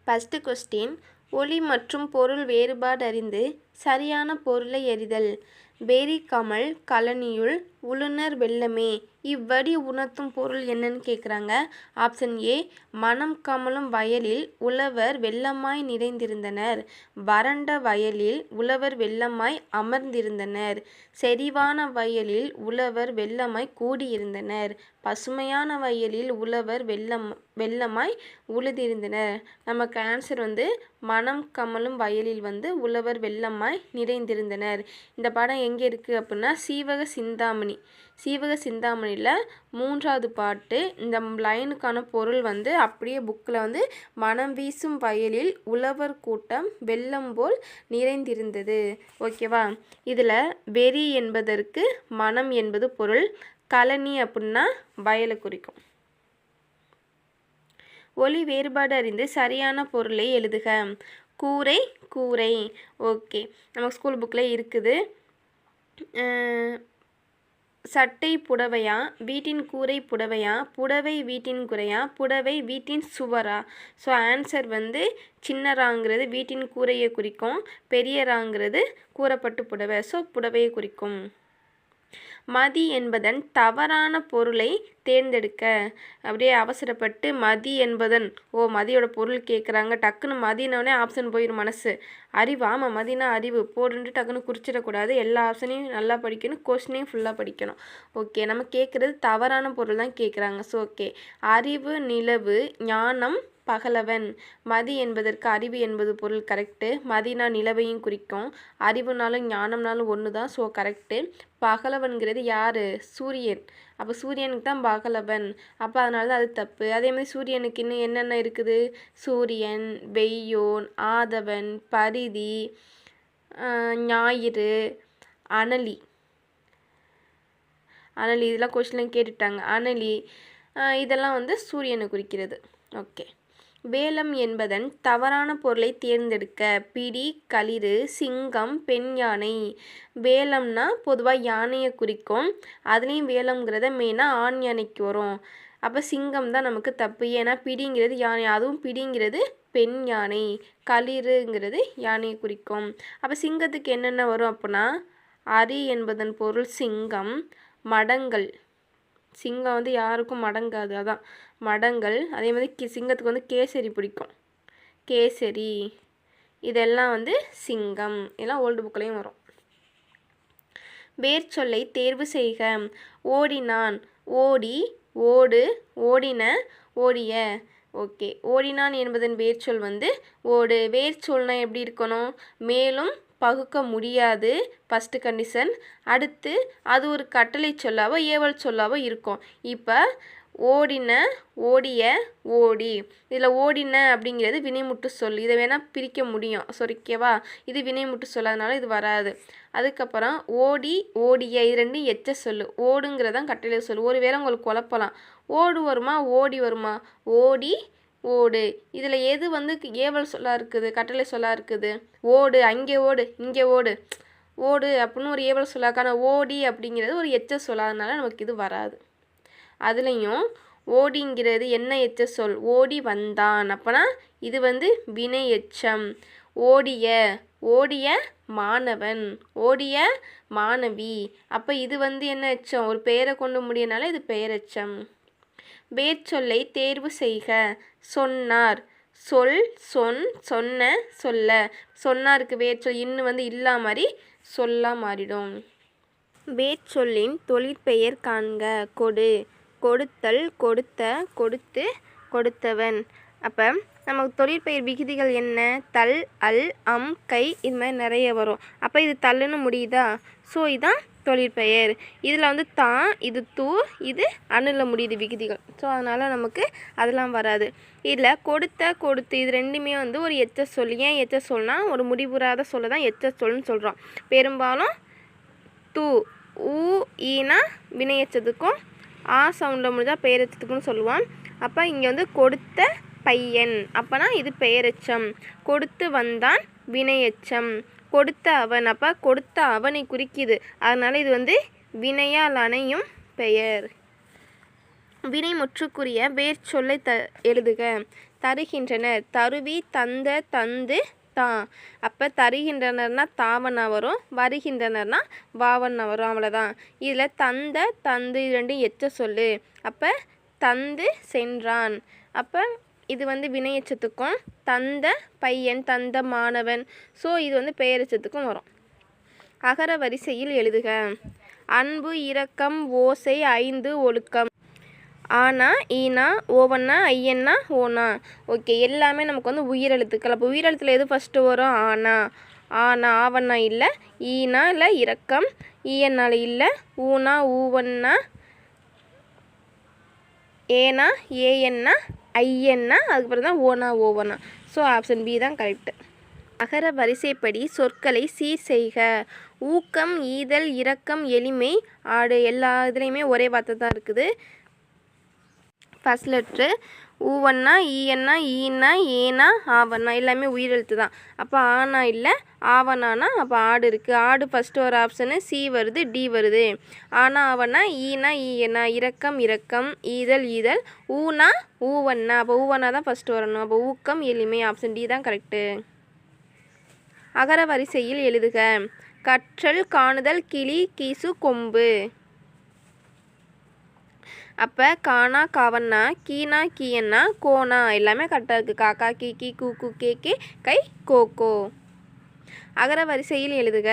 First question, ஒலி மற்றும் பொருள் வேறுபாடு அறிந்து சரியான பொருளை அறிதல். பேரி கமல் கழனியுள் உழுனர் வெள்ளமே. இவ்வடி உணர்த்தும் பொருள் என்னன்னு கேட்குறாங்க. ஆப்ஷன் ஏ, மனம் கமழும் வயலில் உழவர் வெள்ளமாய் நிறைந்திருந்தனர். வறண்ட வயலில் உழவர் வெள்ளமாய் அமர்ந்திருந்தனர். செறிவான வயலில் உழவர் வெள்ளமாய் கூடியிருந்தனர். பசுமையான வயலில் உழவர் வெள்ளமாய் உழுதிருந்தனர். நமக்கு ஆன்சர் மனம் கமழும் வயலில் உழவர் வெள்ளமாய் நிறைந்திருந்தனர். இந்த படம் எங்கே இருக்குது அப்படின்னா சீவக சிந்தாமணி. சீவக சிந்தாமணியில் 3வது பாட்டு. இந்த லைனுக்கான பொருள் அப்படியே புக்கில் மனம் வீசும் வயலில் உழவர் கூட்டம் வெள்ளம் போல் நிறைந்திருந்தது. ஓகேவா? இதில் வெறி என்பதற்கு மனம் என்பது பொருள், கழனி அப்படின்னா வயலை குறிக்கும். ஒலி வேறுபாடு அறிந்து சரியான பொருளை எழுதுக. கூரை கூரை. ஓகே, நமக்கு ஸ்கூல் புக்கில் இருக்குது. சட்டை புடவையா, வீட்டின் கூரை புடவையா, புடவை வீட்டின் குறையா, புடவை வீட்டின் சுவரா? ஸோ ஆன்சர் சின்னராங்கிறது வீட்டின் கூரையை குறிக்கும், பெரியராங்கிறது கூறப்பட்டு புடவை. ஸோ புடவையை குறிக்கும். மதி என்பதன் தவறான பொருளை தேர்ந்தெடுக்க. அப்படியே அவசரப்பட்டு மதி என்பதன் மதியோட பொருள் கேட்குறாங்க. டக்குன்னு மதினோடனே ஆப்ஷன் போயிடும் மனசு. அறிவு, ஆமாம் மதினா அறிவு போடுன்ட்டு டக்குன்னு குறிச்சிடக்கூடாது. எல்லா ஆப்ஷனையும் நல்லா படிக்கணும், கொஸ்டினையும் ஃபுல்லாக படிக்கணும். ஓகே, நம்ம கேட்குறது தவறான பொருள் தான் கேட்குறாங்க. ஸோ ஓகே, அறிவு நிலவு, ஞானம் பகலவன். மதி என்பதற்கு அறிவு என்பது பொருள் கரெக்டு. மதினா நிலவையும் குறிக்கும், அறிவுனாலும் ஞானம்னாலும் ஒன்று தான். So correct. பகலவன்கிறது யார்? சூரியன். அப்போ சூரியனுக்கு தான் பகலவன். அப்போ அதனால தான் அது தப்பு. அதே மாதிரி சூரியனுக்கு இன்னும் என்னென்ன இருக்குது? சூரியன், வெய்யோன், ஆதவன், பரிதி, ஞாயிறு, அனலி. அனலி இதெல்லாம் கொஸ்டின்லாம் கேட்டுட்டாங்க. அனலி இதெல்லாம் சூரியனை குறிக்கிறது. ஓகே, வேலம் என்பதன் தவறான பொருளை தேர்ந்தெடுக்க. பிடி, களிறு, சிங்கம், பெண் யானை. வேலம்னா பொதுவாக யானையை குறிக்கும். அதுலேயும் வேலம்ங்கிறத மெயினாக ஆண் யானைக்கு வரும். அப்போ சிங்கம் தான் நமக்கு தப்பு. ஏன்னா பிடிங்கிறது யானை, அதுவும் பிடிங்கிறது பெண் யானை. களிறுங்கிறது யானையை குறிக்கும். அப்போ சிங்கத்துக்கு என்னென்ன வரும் அப்படின்னா, அரி என்பதன் பொருள் சிங்கம், மடங்கள். சிங்கம் யாருக்கும் மடங்காது, அதான் மடங்கள். அதே மாதிரி சிங்கத்துக்கு கேசரி பிடிக்கும், கேசரி. இதெல்லாம் சிங்கம். இதெல்லாம் ஓல்டு புக்லேயும் வரும். வேர்ச்சொல்லை தேர்வு செய்க. ஓடினான், ஓடி, ஓடு, ஓடின, ஓடிய. ஓகே, ஓடினான் என்பதன் வேர்ச்சொல் ஓடு. வேர்ச்சொல்னா எப்படி இருக்கணும்? மேலும் பகுக்க முடியாது, ஃபஸ்ட்டு கண்டிஷன். அடுத்து அது ஒரு கட்டளை சொல்லாவோ ஏவல் சொல்லாவோ இருக்கும். இப்போ ஓடின, ஓடிய, ஓடி. இதில் ஓடின அப்படிங்கிறது வினைமுட்டு சொல். இதை வேணால் பிரிக்க முடியும். ஓகேவா? இது வினைமுட்டு சொல்லாதனால இது வராது. அதுக்கப்புறம் ஓடி, ஓடிய, இது ரெண்டும் எச்ச சொல். ஓடுங்கிறதான் கட்டளை சொல். ஒரு வேளை உங்களுக்கு குழப்பலாம், ஓடு வருமா ஓடி வருமா? ஓடி, ஓடு. இதில் எது ஏவல் சொல்லாக இருக்குது, கட்டளை சொல்லாக இருக்குது? ஓடு, அங்கே ஓடு, இங்கே ஓடு. ஓடு அப்படின்னு ஒரு ஏவல் சொல்லாக்கான ஓடி அப்படிங்கிறது ஒரு எச்ச சொல்லாதனால நமக்கு இது வராது. அதுலேயும் ஓடிங்கிறது என்ன எச்ச சொல்? ஓடி வந்தான். அப்போனா இது வினை எச்சம். ஓடிய, ஓடிய மாணவன், ஓடிய மாணவி. அப்போ இது என்ன எச்சம்? ஒரு பெயரை கொண்டு முடியனால இது பெயரெச்சம். வேர்ச்சொல்லை தேர்வு செய்க. சொன்னார், சொல், சொன், சொன்ன, சொல்ல. சொன்னாருக்கு வேர்ச்சொல் இன்னும் இல்லா மாதிரி சொல்லா மாறிடும். வேர்ச்சொல்லின் தொழிற்பெயர் காண்க. கொடு, கொடுத்தல், கொடுத்த, கொடுத்து, கொடுத்தவன். அப்போ நமக்கு தொழிற்பெயர் விகுதிகள் என்ன? தல், அல், அம், கை. இது மாதிரி நிறைய வரும். அப்போ இது தல்லுன்னு முடியுதா? ஸோ இதுதான் தொழிற்பெயர். இதில் தான், இது தூ, இது அணுல முடியுது விகுதிகள். ஸோ அதனால் நமக்கு அதெல்லாம் வராது. இதில் கொடுத்த, கொடுத்து இது ரெண்டுமே ஒரு எச்ச சொல். ஏன் எச்ச சொல்னா ஒரு முடிவுறாத சொல்ல தான் எச்ச சொல்னு சொல்கிறோம். பெரும்பாலும் தூ, ஊ, ஈனா வினையச்சத்துக்கும், ஆ சவுண்டில் முடிஞ்சால் பெயரெச்சத்துக்குன்னு சொல்லுவான். அப்போ இங்கே கொடுத்த பையன், அப்போனா இது பெயரெச்சம். கொடுத்து வந்தான் வினையெச்சம். கொடுத்த அவன், அப்போ கொடுத்த அவனை குறிக்குது. அதனால் இது வினையால் அணையும் பெயர். வினை முற்றுக்குரிய வேர்ச்சொல்லை எழுதுக. தருகின்றனர் தருவி தந்த தந்து தா. அப்போ தருகின்றனர்னா தாவண்ணா வரும், வருகின்றனர்னா வாவண்ணா வரும், அவ்வளோதான். இதில் தந்த தந்து இது ரெண்டும் எச்ச சொல்லு. அப்போ தந்து சென்றான். அப்போ இது வந்து வினையெச்சத்துக்கும், தந்த பையன் தந்த மாணவன், ஸோ இது வந்து பெயரெச்சத்துக்கும் வரும். அகர வரிசையில் எழுதுக. அன்பு இரக்கம் ஓசை ஐந்து ஒழுக்கம். ஆனா ஈனா ஓவண்ணா ஐயன்னா ஓனா. ஓகே, எல்லாமே நமக்கு வந்து உயிரெழுத்துக்கள். அப்போ உயிரெழுத்தில் எது ஃபஸ்ட்டு வரும்? ஆனா. ஆனா ஆவண்ணா இல்லை, ஈனா இல்லை, இரக்கம் ஈயன்னால இல்லை, ஊனா ஊவண்ணா, ஏனா ஏஎன்னா, ஐயன்னா, அதுக்கப்புறம் தான் ஓனா ஓவண்ணா. ஸோ ஆப்ஷன் பி தான் கரெக்டு. அகர வரிசைப்படி சொற்களை சீர் செய்க. ஊக்கம் ஈதல் இரக்கம் எளிமை ஆடு எல்லா இதுலேயுமே ஒரே வார்த்தை தான் இருக்குது. ஃபர்ஸ்ட் லெட்ரு ஊவண்ணா ஈயண்ணா ஈனா ஏனா ஆவண்ணா எல்லாமே உயிரெழுத்து தான். அப்போ ஆனா இல்லை ஆவண்ணானா அப்போ ஆடு இருக்குது. ஆடு ஃபஸ்ட்டு ஒரு ஆப்ஷனு, சி வருது, டி வருது. ஆனா ஆவண்ணா ஈனா ஈயண்ணா இரக்கம் இரக்கம் ஈதல் ஈதல் ஊனா ஊவண்ணா. அப்போ ஊவண்ணா தான் ஃபஸ்ட்டு வரணும். அப்போ ஊக்கம் எளிமை ஆப்ஷன் டி தான் கரெக்டு. அகர வரிசையில் எழுதுக. கற்றல் காணுதல் கிளி கீசு கொம்பு. அப்போ கானா காவண்ணா கீனா கீயண்ணா கோனா எல்லாமே கரெக்டாக இருக்குது. காக்கா கீ கூ கே கை கோகோ. அகர வரிசையில் எழுதுக.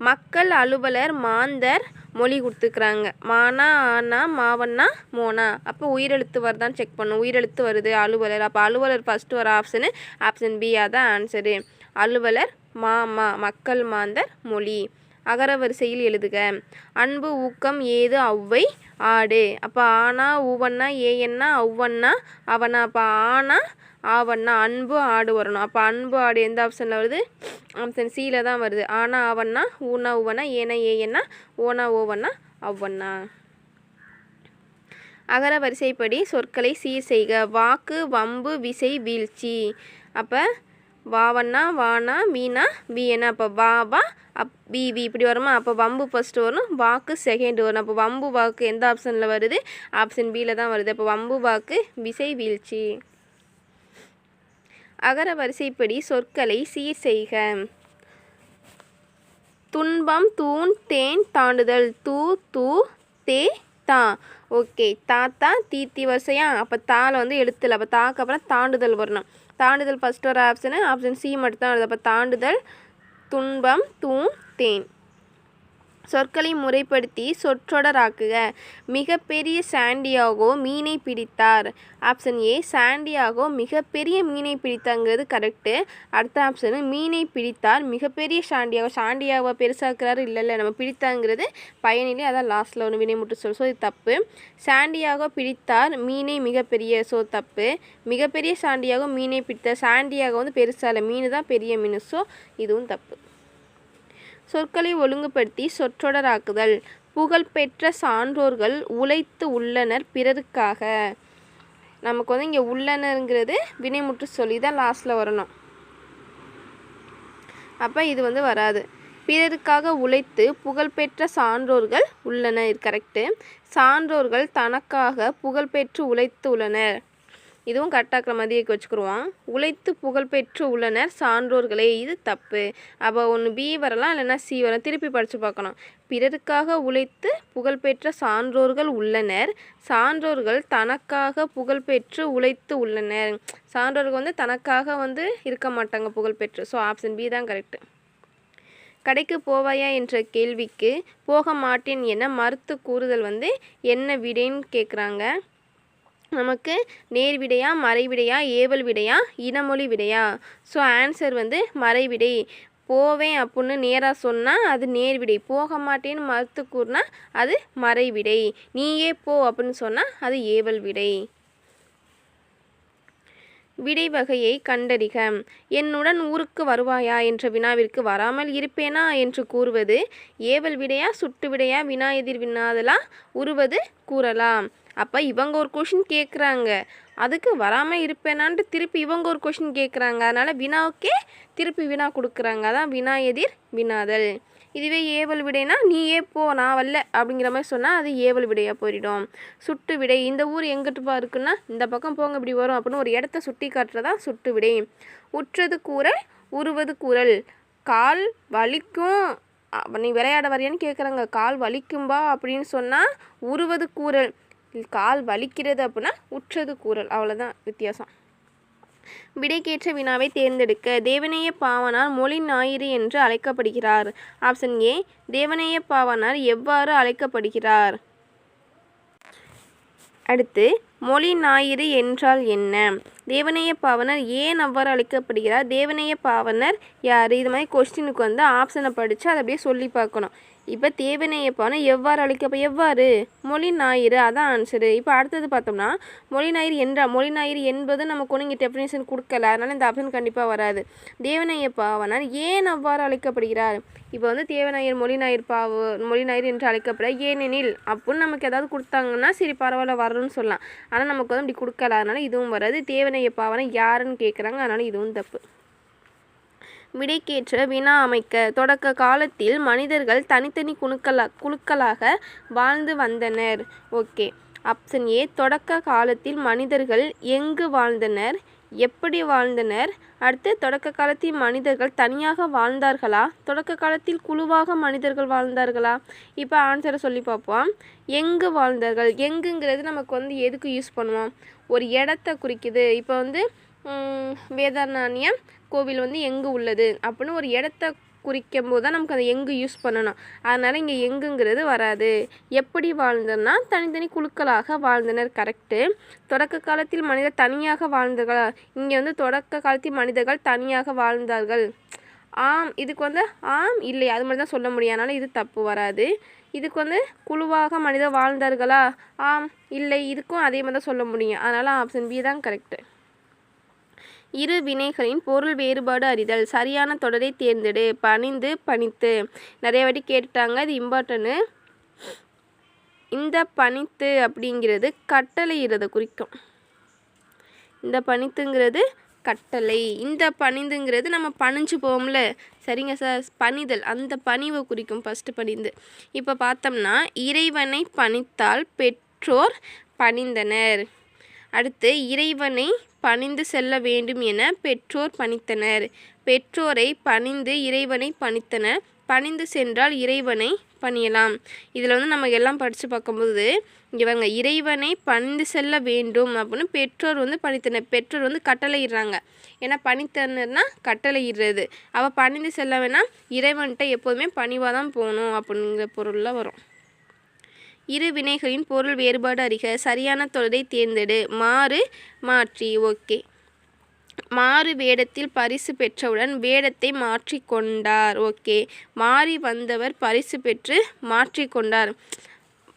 மக்கள் அலுவலர் மாந்தர் மொழி கொடுத்துக்கிறாங்க. மானா ஆனா மாவண்ணா மோனா. அப்போ உயிரெழுத்து வருதான்னு செக் பண்ணும். உயிரெழுத்து வருது அலுவலர். அப்போ அலுவலர் ஃபஸ்ட்டு ஒரு ஆப்ஷனு, ஆப்ஷன் பி அதான் ஆன்சரு. அலுவலர் மாமா மக்கள் மாந்தர் மொழி. அகர வரிசையில் எழுதுக. அன்பு ஊக்கம் ஏது ஔவை ஆடு. அப்போ ஆனா ஊவண்ணா ஏஎன்னா ஔவண்ணா அவனா. அப்போ ஆனா ஆவண்ணா அன்பு ஆடு வரணும். அப்போ அன்பு ஆடு எந்த ஆப்ஷனில் வருது? ஆப்ஷன் சியில் தான் வருது. ஆனா ஆவண்ணா ஊனா ஊவண்ணா ஏனா ஏஎன்னா ஓனா ஓவண்ணா ஔவண்ணா. அகர வரிசைப்படி சொற்களை சீர் செய்க. வாக்கு வம்பு விசை வீழ்ச்சி. அப்போ வாவண்ணா வானா வீணா வீயனா. அப்போ வா வி இப்படி வருமா? அப்போ வம்பு ஃபஸ்ட்டு வரணும், வாக்கு செகண்ட் வரணும். அப்போ வம்பு வாக்கு எந்த ஆப்ஷனில் வருது? ஆப்ஷன் பியில் தான் வருது. அப்போ வம்பு வாக்கு விசை வீழ்ச்சி. அகர வரிசைப்படி சொற்களை சீர் செய்க. துன்பம் தூண் தேன் தாண்டுதல் தூ தூ தே தா. ஓகே, தாத்தா தீத்தி வரிசையா. அப்போ தால வந்து எழுத்துல. அப்போ தாக்கு அப்புறம் தாண்டுதல் வரணும். தாண்டுதல் ஃபஸ்ட் ஒரு ஆப்ஷனு, ஆப்ஷன் சி மட்டும் தான் வருது. அப்போ தாண்டுதல் துன்பம் தூண் தேன். சொற்களை முறைப்படுத்தி சொற்றொடராக்குக. மிகப்பெரிய சாண்டியாகோ மீனை பிடித்தார். ஆப்ஷன் ஏ சாண்டியாகோ மிகப்பெரிய மீனை பிடித்தாங்கிறது கரெக்டு. அடுத்த ஆப்ஷனு மீனை பிடித்தார் மிகப்பெரிய சாண்டியாகோ. சாண்டியாகோ பெருசாக்குறாரு இல்லை நம்ம பிடித்தாங்கிறது பயனிலே, அதான் லாஸ்ட்டில் ஒரு வினைமுற்று சொல். ஸோ இது தப்பு. சாண்டியாகோ பிடித்தார் மீனை மிகப்பெரிய, ஸோ தப்பு. மிகப்பெரிய சாண்டியாகோ மீனை பிடித்தார். சாண்டியாகோ வந்து பெருசா இல்லை, மீன் தான் பெரிய மீன். ஸோ இதுவும் தப்பு. சொற்களை ஒழுங்குபடுத்தி சொற்றொடராக்குதல். புகழ்பெற்ற சான்றோர்கள் உழைத்து உள்ளனர் பிறருக்காக. நமக்கு வந்து இங்கே உள்ளனருங்கிறது வினைமுற்று சொல்லி தான் லாஸ்ட்டில் வரணும். அப்போ இது வந்து வராது. பிறருக்காக உழைத்து புகழ்பெற்ற சான்றோர்கள் உள்ளனர் கரெக்டு. சான்றோர்கள் தனக்காக புகழ்பெற்று உழைத்து உள்ளனர், இதுவும் கரெக்டாக்கிற மாதிரி வச்சுக்கிடுவோம். உழைத்து புகழ்பெற்று உள்ளனர் சான்றோர்களே, இது தப்பு. அப்போ ஒன்று பி வரலாம், இல்லைன்னா சி வரலாம். திருப்பி படித்து பார்க்கணும். பிறருக்காக உழைத்து புகழ்பெற்ற சான்றோர்கள் உள்ளனர், சான்றோர்கள் தனக்காக புகழ்பெற்று உழைத்து உள்ளனர். சான்றோர்கள் வந்து தனக்காக வந்து இருக்க மாட்டாங்க புகழ்பெற்று. ஸோ ஆப்ஷன் பி தான் கரெக்டு. கடைக்கு போவாயா என்ற கேள்விக்கு போக மாட்டேன் என மறுத்து கூறுதல் வந்து என்ன விடைன்னு கேட்குறாங்க. நமக்கு நேர் விடையா மறைவிடையா ஏவல் விடையா இனமொழி விடையா? ஸோ ஆன்சர் வந்து மறைவிடை. போவேன் அப்படின்னு நேராக சொன்னால் அது நேர்விடை, போக மாட்டேன்னு மறுத்து கூறினா அது மறைவிடை, நீயே போ அப்படின்னு சொன்னால் அது ஏவல் விடை. விடை வகையை கண்டறிக. என்னுடன் ஊருக்கு வருவாயா என்ற வினாவிற்கு வராமல் இருப்பேனா என்று கூறுவது ஏவல் விடையா சுட்டு விடையா வினா எதிர் வினாதலா உருவது கூறலாம். அப்போ இவங்க ஒரு கொஷின் கேட்குறாங்க, அதுக்கு வராமல் இருப்பேனான்ட்டு திருப்பி இவங்க ஒரு கொஷின் கேட்குறாங்க, அதனால் வினாவுக்கே திருப்பி வினா கொடுக்குறாங்க. அதான் வினா எதிர் வினாதல். இதுவே ஏவல் விடைனா நீயே போ நான் வரல அப்படிங்கிற மாதிரி சொன்னால் அது ஏவல் விடையாக போயிடும். சுட்டு விடை, இந்த ஊர் எங்கிட்டுப்பா இருக்குன்னா இந்த பக்கம் போங்க இப்படி வரும் அப்படின்னு ஒரு இடத்த சுட்டி காட்டுறதா சுட்டு விடை. உற்றது கூறல் உருவது கூறல், கால் வலிக்கும் நீ விளையாட வரையான்னு கேட்குறாங்க, கால் வலிக்கும்பா அப்படின்னு சொன்னால் உருவது கூறல், கால் வலிக்கிறது அப்படின்னா உற்றது கூறல், அவ்வளோதான் வித்தியாசம். விடைக்கேற்ற வினாவை தேர்ந்தெடுக்க. தேவநேய பாவாணர் மொழி ஞாயிறு என்று அழைக்கப்படுகிறார். ஆப்ஷன் ஏ, தேவநேய பாவாணர் எவ்வாறு அழைக்கப்படுகிறார்? அடுத்து மொழி ஞாயிறு என்றால் என்ன? தேவநேய பாவாணர் ஏன் அவ்வாறு அழைக்கப்படுகிறார்? தேவநேய பாவாணர் யார்? இது மாதிரி கொஸ்டினுக்கு வந்து ஆப்ஷனை படித்து அதை அப்படியே சொல்லி பார்க்கணும். இப்போ தேவநேய பாவாணர் எவ்வாறு எவ்வாறு மொழி ஞாயிறு, அதான் ஆன்சரு. இப்போ அடுத்தது பார்த்தோம்னா மொழி ஞாயிறு என்றால், மொழி ஞாயிறு என்பது நமக்கு ஒன்று இங்கே டெஃபினேஷன் கொடுக்கல, அதனால் இந்த ஆப்ஷன் கண்டிப்பாக வராது. தேவநேய பாவாணர் ஏன் அவ்வாறு அழைக்கப்படுகிறார்? இப்போ வந்து தேவநாயர் மொழி ஞாயிறு என்று அழைக்கப்பட ஏனெனில் அப்படின்னு நமக்கு ஏதாவது கொடுத்தாங்கன்னா சரி பரவாயில்ல வரணும்னு சொல்லலாம். ஆனால் நமக்கு வந்து இப்படி கொடுக்கல, அதனால் இதுவும் வராது. தேவநேய பாவாணர் யாருன்னு கேட்குறாங்க, அதனால் இதுவும் தப்பு. விடைக்கேற்ற வினா அமைக்க. தொடக்க காலத்தில் மனிதர்கள் தனித்தனி குழுக்களாக வாழ்ந்து வந்தனர். ஓகே, ஆப்ஷன் ஏ, தொடக்க காலத்தில் மனிதர்கள் எங்கு வாழ்ந்தனர், எப்படி வாழ்ந்தனர்? அடுத்து தொடக்க காலத்தில் மனிதர்கள் தனியாக வாழ்ந்தார்களா, தொடக்க காலத்தில் குழுவாக மனிதர்கள் வாழ்ந்தார்களா? இப்போ ஆன்சரை சொல்லி பார்ப்போம். எங்கு வாழ்ந்தார்கள், எங்குங்கிறது நமக்கு வந்து எதுக்கு யூஸ் பண்ணுவோம்? ஒரு இடத்த குறிக்குது. இப்போ வந்து வேதாரண்யம் கோவில் வந்து எங்கு உள்ளது அப்படின்னு ஒரு இடத்த குறிக்கும் போது தான் நமக்கு அதை எங்கு யூஸ் பண்ணணும். அதனால் இங்கே எங்குங்கிறது வராது. எப்படி வாழ்ந்தனா தனித்தனி குழுக்களாக வாழ்ந்தனர், கரெக்டு. தொடக்க காலத்தில் மனிதர் தனியாக வாழ்ந்தார்களா, இங்கே வந்து தொடக்க காலத்தில் மனிதர்கள் தனியாக வாழ்ந்தார்கள். ஆம், இதுக்கு வந்து ஆம் இல்லை அது மாதிரி தான் சொல்ல முடியும், அதனால் இது தப்பு வராது. இதுக்கு வந்து குழுவாக மனிதர் வாழ்ந்தார்களா, ஆம் இல்லை, இதுக்கும் அதே மாதிரி தான் சொல்ல முடியும், அதனால் ஆப்ஷன் பி தான் கரெக்டு. இரு வினைகளின் பொருள் வேறுபாடு அறிதல். சரியான தொடரை தேர்ந்தெடு. பணிந்து பணித்து, நிறைய வாட்டி கேட்டுட்டாங்க, இது இம்பார்ட்டனு. இந்த பணித்து அப்படிங்கிறது கட்டளையிறதை குறிக்கும். இந்த பணித்துங்கிறது கட்டளை, இந்த பணிந்துங்கிறது நம்ம பணிஞ்சு போவோம்ல, சரிங்க சார், பணிதல், அந்த பணிவை குறிக்கும் ஃபஸ்ட்டு பணிந்து. இப்போ பார்த்தோம்னா இறைவனை பணித்தால் பெற்றோர் பணிந்தனர். அடுத்து இறைவனை பணிந்து செல்ல வேண்டும் என பெற்றோர் பணித்தனர். பெற்றோரை பணிந்து இறைவனை பணித்தனர். பணிந்து சென்றால் இறைவனை பணியலாம். இதில் வந்து நம்ம எல்லாம் படித்து பார்க்கும்போது இவங்க இறைவனை பணிந்து செல்ல வேண்டும் அப்படின்னு பெற்றோர் வந்து பணித்தனர். பெற்றோர் வந்து கட்டளையிடுறாங்க. ஏன்னா பணித்தனர்னா கட்டளையிடுறது. அவள் பணிந்து செல்ல வேணால் இறைவன்கிட்ட எப்போதுமே பணிவாக தான் போகணும் அப்படிங்கிற பொருளில் வரும். இரு வினைகளின் பொருள் வேறுபாடு அறிக. சரியான தொடரை தேர்ந்தெடு. மாறு மாற்றி. ஓகே, மாறு வேடத்தில் பரிசு பெற்றவுடன் வேடத்தை மாற்றி கொண்டார். ஓகே, மாறி வந்தவர் பரிசு பெற்று மாற்றி கொண்டார்.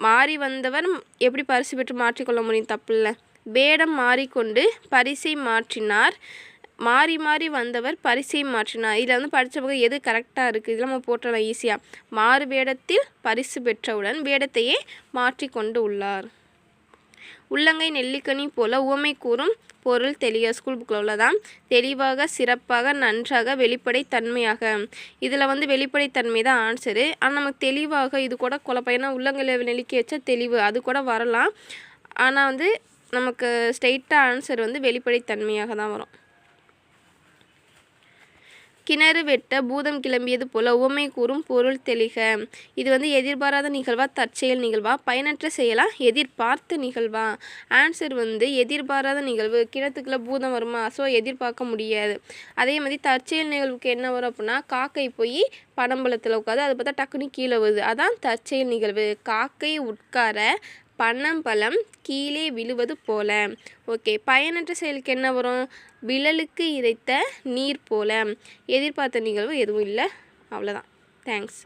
மாறி வந்தவர் எப்படி பரிசு பெற்று மாற்றிக்கொள்ள முடியும்? தப்பு இல்லை. வேடம் மாறிக்கொண்டு பரிசை மாற்றினார். மாறி மாறி வந்தவர் பரிசை மாற்றினார். இதில் வந்து படித்த பக்கம் எது கரெக்டாக இருக்குது, இதெல்லாம் நம்ம போட்டலாம் ஈஸியாக. மாறு வேடத்தில் பரிசு பெற்றவுடன் வேடத்தையே மாற்றி கொண்டு உள்ளார். உள்ளங்கை நெல்லிக்கனி போல உவமை கூறும் பொருள் தெளிய. ஸ்கூல் புக்கில் உள்ளதான். தெளிவாக, சிறப்பாக, நன்றாக, வெளிப்படைத்தன்மையாக. இதில் வந்து வெளிப்படைத்தன்மை தான் ஆன்சரு. ஆனால் நமக்கு தெளிவாக இது கூட குழப்பம். ஏன்னா உள்ளங்கையில் நெல்லிக்கை வச்சா தெளிவு அது கூட வரலாம். ஆனால் வந்து நமக்கு ஸ்ட்ரெயிட்டாக ஆன்சர் வந்து வெளிப்படைத்தன்மையாக தான் வரும். கிணறு வெட்ட பூதம் கிளம்பியது போல உவமை கூறும் பொருள் தெளிக. இது வந்து எதிர்பாராத நிகழ்வா, தற்செயல் நிகழ்வா, பயனற்ற செயலா, எதிர்பார்த்த நிகழ்வா? ஆன்சர் வந்து எதிர்பாராத நிகழ்வு. கிணத்துக்குள்ளே பூதம் வருமா, ஸோ எதிர்பார்க்க முடியாது. அதே மாதிரி தற்செயல் நிகழ்வுக்கு என்ன வரும் அப்படின்னா, காக்கை போய் பனம்பழத்தில் உட்காது, அதை பார்த்தா டக்குன்னு கீழே வருது, அதான் தற்செயல் நிகழ்வு. காக்கை உட்கார பனம்பழம் கீழே விழுவது போல. ஓகே, பயனற்ற செயலுக்கு என்ன வரும்? விழலுக்கு இறைத்த நீர் போல. எதிர்பார்த்த நிகழ்வு எதுவும் இல்லை, அவ்வளோதான். தேங்க்ஸ்.